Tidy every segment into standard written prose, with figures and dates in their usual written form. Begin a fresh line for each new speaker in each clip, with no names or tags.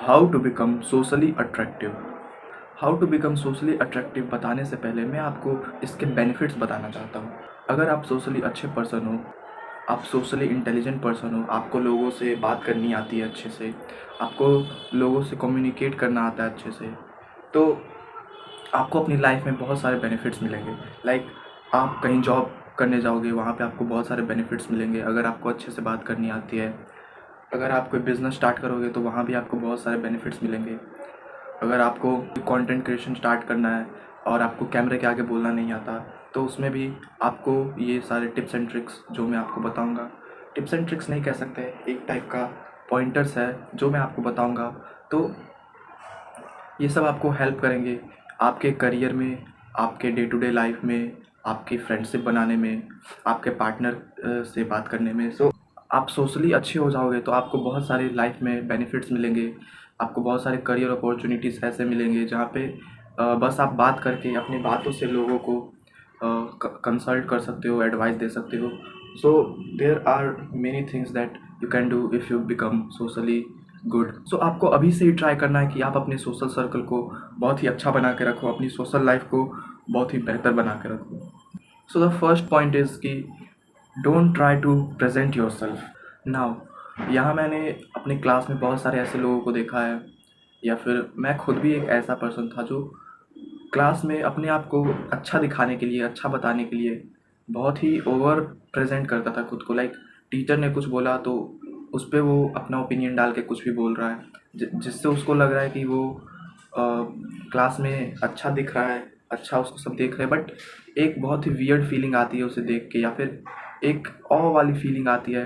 How to become socially attractive. How to become socially attractive बताने से पहले मैं आपको इसके बेनिफिट्स बताना चाहता हूँ। अगर आप सोशली अच्छे पर्सन हो, आप सोशली इंटेलिजेंट पर्सन हो, आपको लोगों से बात करनी आती है अच्छे से, आपको लोगों से कम्युनिकेट करना आता है अच्छे से, तो आपको अपनी लाइफ में बहुत सारे बेनिफिट्स मिलेंगे। लाइक आप कहीं जॉब करने जाओगे, वहाँ पे आपको बहुत सारे बेनिफिट्स मिलेंगे अगर आपको अच्छे से बात करनी आती है। अगर आप कोई बिज़नेस स्टार्ट करोगे तो वहाँ भी आपको बहुत सारे बेनिफिट्स मिलेंगे। अगर आपको कंटेंट क्रिएशन स्टार्ट करना है और आपको कैमरे के आगे बोलना नहीं आता, तो उसमें भी आपको ये सारे टिप्स एंड ट्रिक्स जो मैं आपको बताऊंगा, टिप्स एंड ट्रिक्स नहीं कह सकते, एक टाइप का पॉइंटर्स है जो मैं आपको बताऊंगा, तो ये सब आपको हेल्प करेंगे आपके करियर में, आपके डे टू डे लाइफ में, आपकी फ्रेंडशिप बनाने में, आपके पार्टनर से बात करने में। सो आप सोशली अच्छे हो जाओगे तो आपको बहुत सारे लाइफ में बेनिफिट्स मिलेंगे। आपको बहुत सारे करियर अपॉर्चुनिटीज़ ऐसे मिलेंगे जहाँ पे बस आप बात करके अपनी बातों से लोगों को कंसल्ट कर सकते हो, एडवाइस दे सकते हो। So there are many things that you can do if you become socially good. So आपको अभी से ही ट्राई करना है कि आप अपने सोशल सर्कल को बहुत ही अच्छा बना के रखो, अपनी सोशल लाइफ को बहुत ही बेहतर बना के रखो। So the first point is कि don't try to present yourself. Now यहाँ मैंने अपनी क्लास में बहुत सारे ऐसे लोगों को देखा है, या फिर मैं खुद भी एक ऐसा पर्सन था जो क्लास में अपने आप को अच्छा दिखाने के लिए, अच्छा बताने के लिए बहुत ही ओवर प्रेजेंट करता था खुद को। लाइक टीचर ने कुछ बोला तो उस पर वो अपना ओपिनियन डाल के कुछ भी बोल रहा है, जिससे उसको लग रहा है कि वो क्लास में अच्छा दिख रहा है, अच्छा उसको सब देख रहे हैं। बट एक बहुत ही वियर्ड फीलिंग आती है उसे देख के, या फिर एक ऑ वाली फीलिंग आती है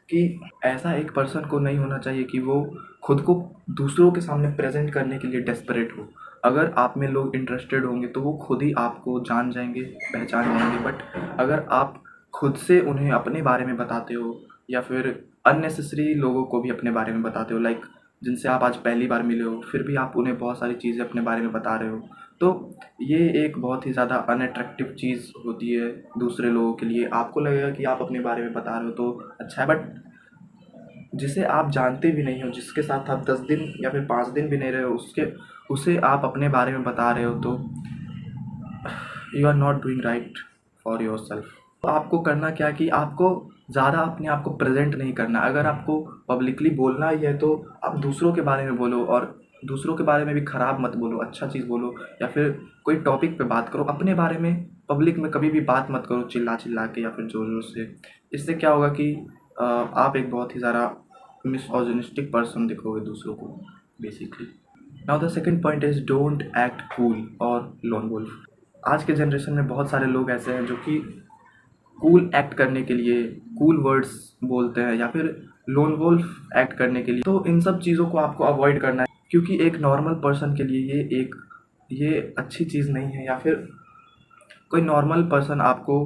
कि ऐसा एक पर्सन को नहीं होना चाहिए कि वो खुद को दूसरों के सामने प्रेजेंट करने के लिए डेस्परेट हो। अगर आप में लोग इंटरेस्टेड होंगे तो वो खुद ही आपको जान जाएंगे, पहचान जाएंगे। बट अगर आप खुद से उन्हें अपने बारे में बताते हो, या फिर अननेसेसरी लोगों को भी अपने बारे में बताते हो, लाइक जिनसे आप आज पहली बार मिले हो फिर भी आप उन्हें बहुत सारी चीज़ें अपने बारे में बता रहे हो, तो ये एक बहुत ही ज़्यादा अनअट्रैक्टिव चीज़ होती है दूसरे लोगों के लिए। आपको लगेगा कि आप अपने बारे में बता रहे हो तो अच्छा है, बट जिसे आप जानते भी नहीं हो, जिसके साथ आप 10 दिन या फिर 5 दिन भी नहीं रहे हो, उसे आप अपने बारे में बता रहे हो, तो you are not doing right for yourself. तो आपको करना क्या है कि आपको ज़्यादा अपने आप को प्रेजेंट नहीं करना। अगर आपको पब्लिकली बोलना ही है तो आप दूसरों के बारे में बोलो, और दूसरों के बारे में भी ख़राब मत बोलो, अच्छा चीज़ बोलो, या फिर कोई टॉपिक पे बात करो। अपने बारे में पब्लिक में कभी भी बात मत करो चिल्ला चिल्ला के या फिर ज़ोर ज़ोर से। इससे क्या होगा कि आप एक बहुत ही ज़्यादा मिसऑजिनिस्टिक पर्सन दिखोगे दूसरों को, basically. Now the second point is don't act cool और लोन वुल्फ। आज के जनरेशन में बहुत सारे लोग ऐसे हैं जो कि कूल एक्ट करने के लिए कूल वर्ड्स बोलते हैं, या फिर लोन वुल्फ एक्ट करने के लिए। तो इन सब चीज़ों को आपको अवॉइड करना है, क्योंकि एक नॉर्मल पर्सन के लिए ये अच्छी चीज़ नहीं है। या फिर कोई नॉर्मल पर्सन आपको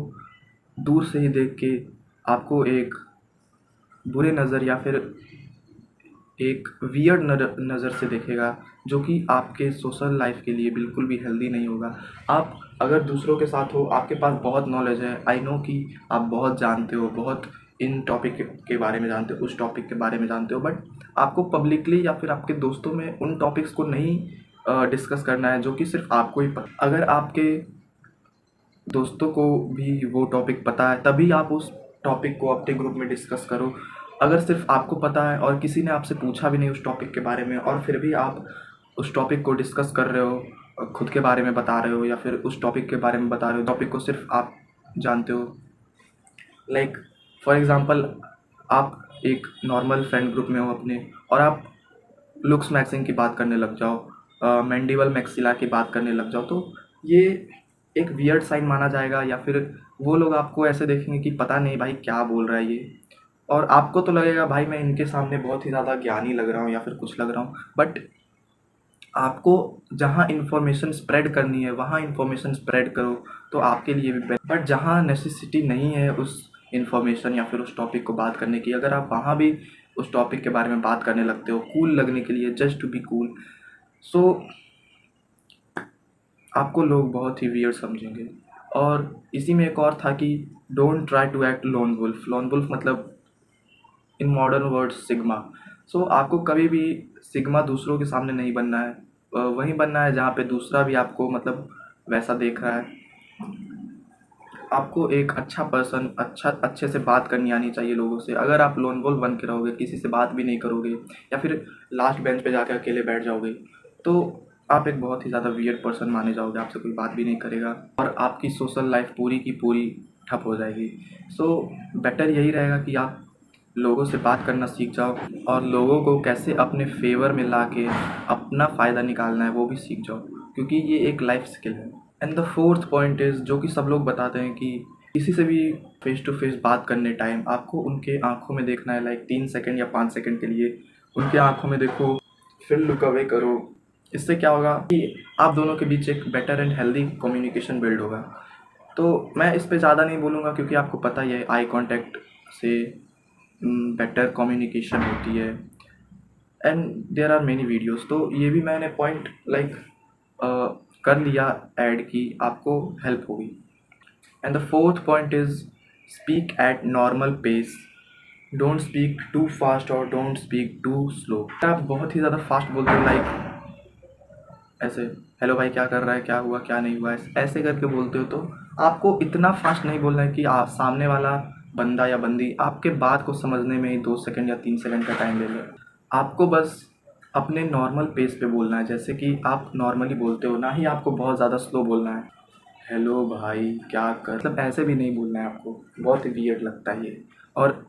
दूर से ही देख के आपको एक बुरे नज़र या फिर एक वियर्ड नज़र से देखेगा, जो कि आपके सोशल लाइफ के लिए बिल्कुल भी हेल्दी नहीं होगा। आप अगर दूसरों के साथ हो, आपके पास बहुत नॉलेज है, आई नो कि आप बहुत जानते हो, बहुत इन टॉपिक के बारे में जानते हो, उस टॉपिक के बारे में जानते हो, बट आपको पब्लिकली या फिर आपके दोस्तों में उन टॉपिक्स को नहीं डिस्कस करना है जो कि सिर्फ आपको ही पता। अगर आपके दोस्तों को भी वो टॉपिक पता है तभी आप उस टॉपिक को अपने ग्रुप में डिस्कस करो। अगर सिर्फ आपको पता है और किसी ने आपसे पूछा भी नहीं उस टॉपिक के बारे में, और फिर भी आप उस टॉपिक को डिस्कस कर रहे हो, खुद के बारे में बता रहे हो, या फिर उस टॉपिक के बारे में बता रहे हो, टॉपिक को सिर्फ आप जानते हो। लाइक फॉर एग्ज़ाम्पल, आप एक नॉर्मल फ्रेंड ग्रुप में हो अपने, और आप लुक्स मैक्सिंग की बात करने लग जाओ, मैंडिबल मैक्सिला की बात करने लग जाओ, तो ये एक वियर्ड साइन माना जाएगा। या फिर वो लोग आपको ऐसे देखेंगे कि पता नहीं भाई क्या बोल रहा है ये, और आपको तो लगेगा भाई मैं इनके सामने बहुत ही ज़्यादा ज्ञानी लग रहा हूँ या फिर कुछ लग रहा हूँ। बट आपको जहाँ इन्फॉर्मेशन स्प्रेड करनी है वहाँ इन्फॉर्मेशन स्प्रेड करो, तो आपके लिए भी बेस्ट। बट जहाँ नेसेसिटी नहीं है उस इन्फॉर्मेशन या फिर उस टॉपिक को बात करने की, अगर आप वहाँ भी उस टॉपिक के बारे में बात करने लगते हो कूल लगने के लिए, जस्ट टू बी कूल, सो आपको लोग बहुत ही वियर्ड समझेंगे। और इसी में एक और था कि don't try to act lone wolf. Lone wolf मतलब in modern words sigma. So आपको कभी भी सिग्मा दूसरों के सामने नहीं बनना है। वहीं बनना है जहाँ पे दूसरा भी आपको मतलब वैसा देख रहा है। आपको एक अच्छा पर्सन अच्छे से बात करनी आनी चाहिए लोगों से। अगर आप लोन वोल्फ बन के रहोगे, किसी से बात भी नहीं करोगे या फिर लास्ट बेंच पे जाकर अकेले बैठ जाओगे, तो आप एक बहुत ही ज़्यादा वियर्ड पर्सन माने जाओगे। आपसे कोई बात भी नहीं करेगा और आपकी सोशल लाइफ पूरी की पूरी ठप हो जाएगी। सो बेटर यही रहेगा कि आप लोगों से बात करना सीख जाओ और लोगों को कैसे अपने फेवर में ला के अपना फ़ायदा निकालना है वो भी सीख जाओ, क्योंकि ये एक लाइफ स्किल है। And the fourth point is, जो कि सब लोग बताते हैं कि किसी से भी फेस टू फेस बात करने टाइम आपको उनके आंखों में देखना है, लाइक 3 सेकंड या 5 सेकंड के लिए उनके आंखों में देखो, फिर लुक अवे करो। इससे क्या होगा कि आप दोनों के बीच एक better and healthy communication build होगा। तो मैं इस पे ज़्यादा नहीं बोलूँगा, क्योंकि आपको पता ही है आई कांटेक्ट से बेटर कम्युनिकेशन होती है। And there are many videos. तो ये भी मैंने पॉइंट लाइक कर लिया ऐड की आपको हेल्प होगी। And the fourth point is, speak at normal pace, don't speak too fast और डोंट स्पीक टू स्लो। आप बहुत ही ज़्यादा फास्ट बोलते हो, लाइक ऐसे हेलो भाई क्या कर रहा है, क्या हुआ क्या नहीं हुआ, ऐसे करके बोलते हो, तो आपको इतना फास्ट नहीं बोलना है कि आप सामने वाला बंदा या बंदी आपके बात को समझने में ही 2 सेकंड या 3 सेकंड का टाइम ले ले। आपको बस अपने नॉर्मल पेस पे बोलना है, जैसे कि आप नॉर्मली बोलते हो, ना ही आपको बहुत ज़्यादा स्लो बोलना है। हेलो भाई क्या कर, मतलब ऐसे भी नहीं बोलना है आपको, बहुत ही वियर्ड लगता है ये। और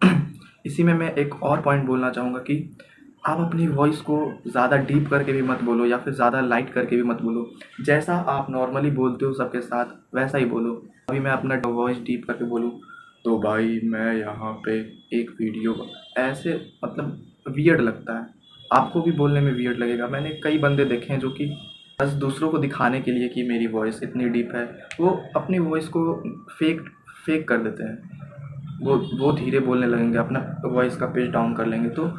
इसी में मैं एक और पॉइंट बोलना चाहूँगा कि आप अपनी वॉइस को ज़्यादा डीप करके भी मत बोलो या फिर ज़्यादा लाइट करके भी मत बोलो। जैसा आप नॉर्मली बोलते हो सबके साथ वैसा ही बोलो। अभी मैं अपना वॉइस डीप करके बोलूँ तो भाई मैं यहाँ पे एक वीडियो, ऐसे मतलब वियर्ड लगता है, आपको भी बोलने में वियर्ड लगेगा। मैंने कई बंदे देखे हैं जो कि बस दूसरों को दिखाने के लिए कि मेरी वॉइस इतनी डीप है, वो अपनी वॉइस को फेक फेक कर देते हैं। वो धीरे बोलने लगेंगे, अपना वॉइस का पिच डाउन कर लेंगे। तो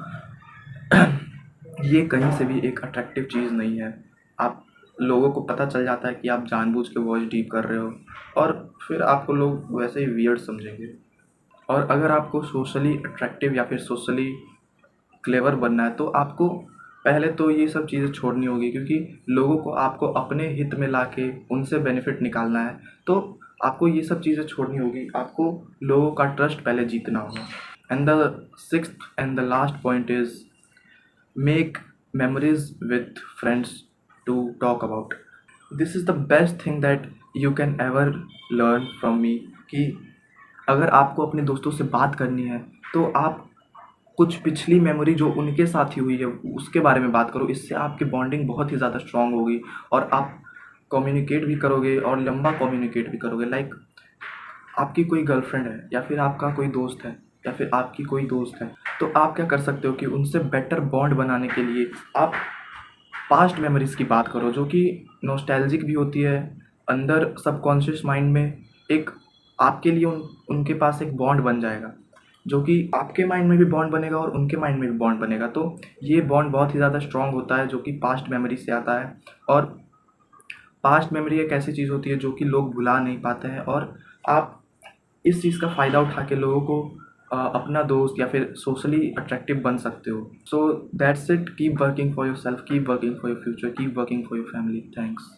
ये कहीं से भी एक अट्रैक्टिव चीज़ नहीं है। आप लोगों को पता चल जाता है कि आप जानबूझ के वॉइस डीप कर रहे हो और फिर आपको लोग वैसे ही वियर्ड समझेंगे। और अगर आपको सोशली अट्रैक्टिव या फिर सोशली क्लेवर बनना है, तो आपको पहले तो ये सब चीज़ें छोड़नी होगी, क्योंकि लोगों को आपको अपने हित में लाके उनसे बेनिफिट निकालना है। तो आपको ये सब चीज़ें छोड़नी होगी, आपको लोगों का ट्रस्ट पहले जीतना होगा। And the sixth and the last point is, make memories with friends to talk about. This is the best thing that you can ever learn from me, कि अगर आपको अपने दोस्तों से बात करनी है तो आप कुछ पिछली मेमोरी जो उनके साथ ही हुई है उसके बारे में बात करो। इससे आपकी बॉन्डिंग बहुत ही ज़्यादा स्ट्रांग होगी और आप कम्युनिकेट भी करोगे और लंबा कम्युनिकेट भी करोगे। लाइक आपकी कोई गर्लफ्रेंड है या फिर आपका कोई दोस्त है या फिर आपकी कोई दोस्त है, तो आप क्या कर सकते हो कि उनसे बेटर बॉन्ड बनाने के लिए आप पास्ट मेमोरीज़ की बात करो, जो कि नॉस्टैल्जिक भी होती है। अंदर सबकॉन्शियस माइंड में एक आपके लिए उनके पास एक बॉन्ड बन जाएगा, जो कि आपके माइंड में भी बॉन्ड बनेगा और उनके माइंड में भी बॉन्ड बनेगा। तो ये बॉन्ड बहुत ही ज़्यादा स्ट्रॉन्ग होता है, जो कि पास्ट मेमोरी से आता है। और पास्ट मेमोरी एक ऐसी चीज़ होती है जो कि लोग भुला नहीं पाते हैं, और आप इस चीज़ का फ़ायदा उठा के लोगों को अपना दोस्त या फिर सोशली अट्रैक्टिव बन सकते हो। So that's it, keep working for your self, keep working for your future, keep working for your family. Thanks.